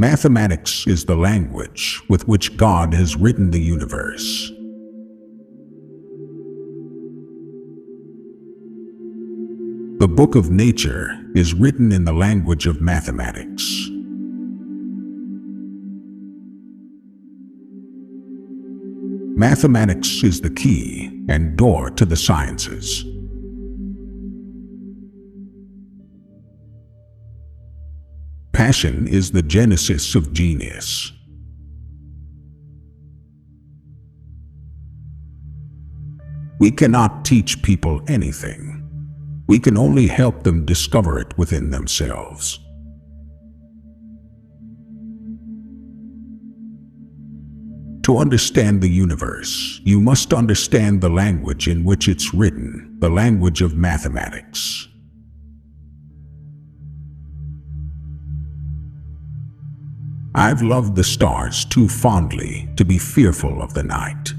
Mathematics is the language with which God has written the universe. The book of nature is written in the language of mathematics. Mathematics is the key and door to the sciences. Passion is the genesis of genius. We cannot teach people anything. We can only help them discover it within themselves. To understand the universe, you must understand the language in which it's written, the language of mathematics. I've loved the stars too fondly to be fearful of the night.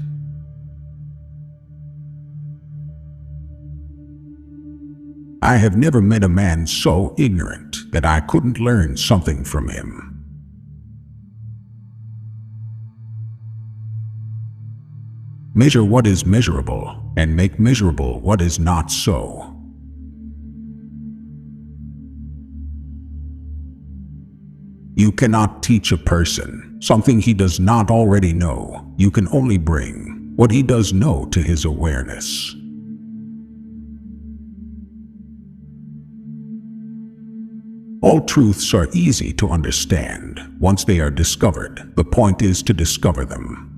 I have never met a man so ignorant that I couldn't learn something from him. Measure what is measurable and make measurable what is not so. You cannot teach a person something he does not already know. You can only bring what he does know to his awareness. All truths are easy to understand once they are discovered. The point is to discover them.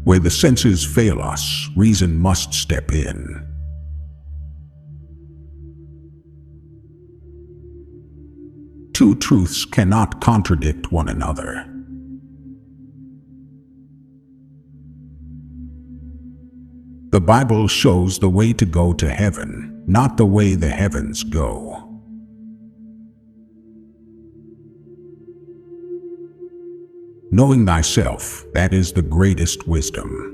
Where the senses fail us, reason must step in. Two truths cannot contradict one another. The Bible shows the way to go to heaven, not the way the heavens go. Knowing thyself, that is the greatest wisdom.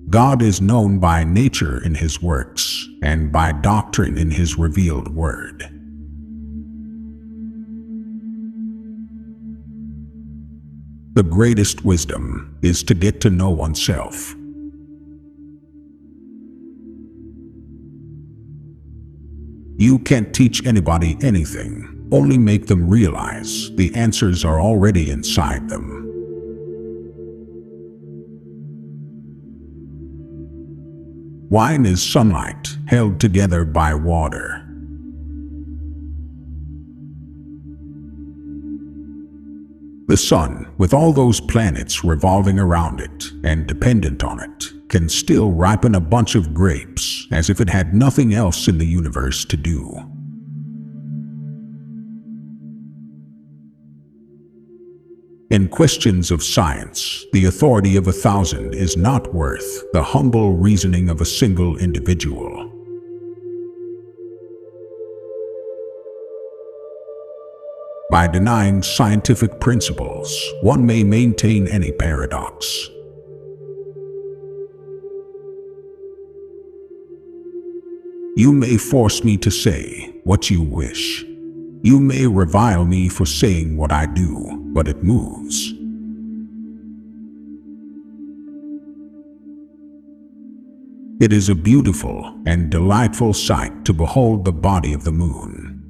God is known by nature in His works, and by doctrine in His revealed word. The greatest wisdom is to get to know oneself. You can't teach anybody anything, only make them realize the answers are already inside them. Wine is sunlight held together by water. The sun, with all those planets revolving around it and dependent on it, can still ripen a bunch of grapes as if it had nothing else in the universe to do. In questions of science, the authority of 1,000 is not worth the humble reasoning of a single individual. By denying scientific principles, one may maintain any paradox. You may force me to say what you wish. You may revile me for saying what I do, but it moves. It is a beautiful and delightful sight to behold the body of the moon.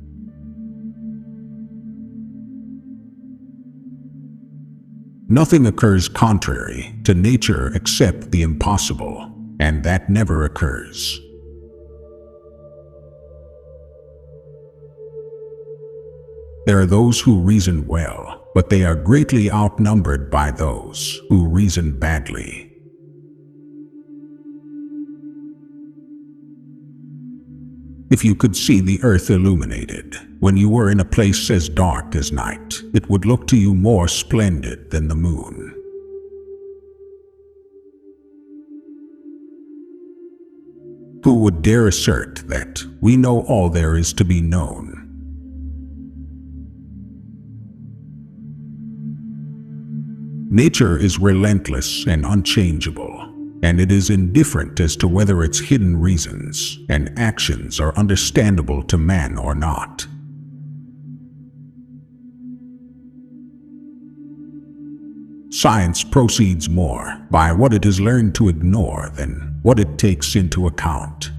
Nothing occurs contrary to nature except the impossible, and that never occurs. There are those who reason well, but they are greatly outnumbered by those who reason badly. If you could see the earth illuminated when you were in a place as dark as night, it would look to you more splendid than the moon. Who would dare assert that we know all there is to be known? Nature is relentless and unchangeable. and it is indifferent as to whether its hidden reasons and actions are understandable to man or not. Science proceeds more by what it has learned to ignore than what it takes into account.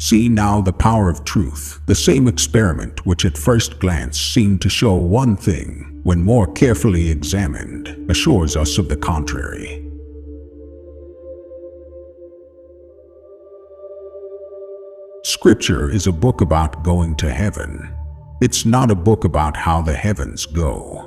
See now the power of truth. The same experiment which at first glance seemed to show one thing, when more carefully examined, assures us of the contrary. Scripture is a book about going to heaven. It's not a book about how the heavens go.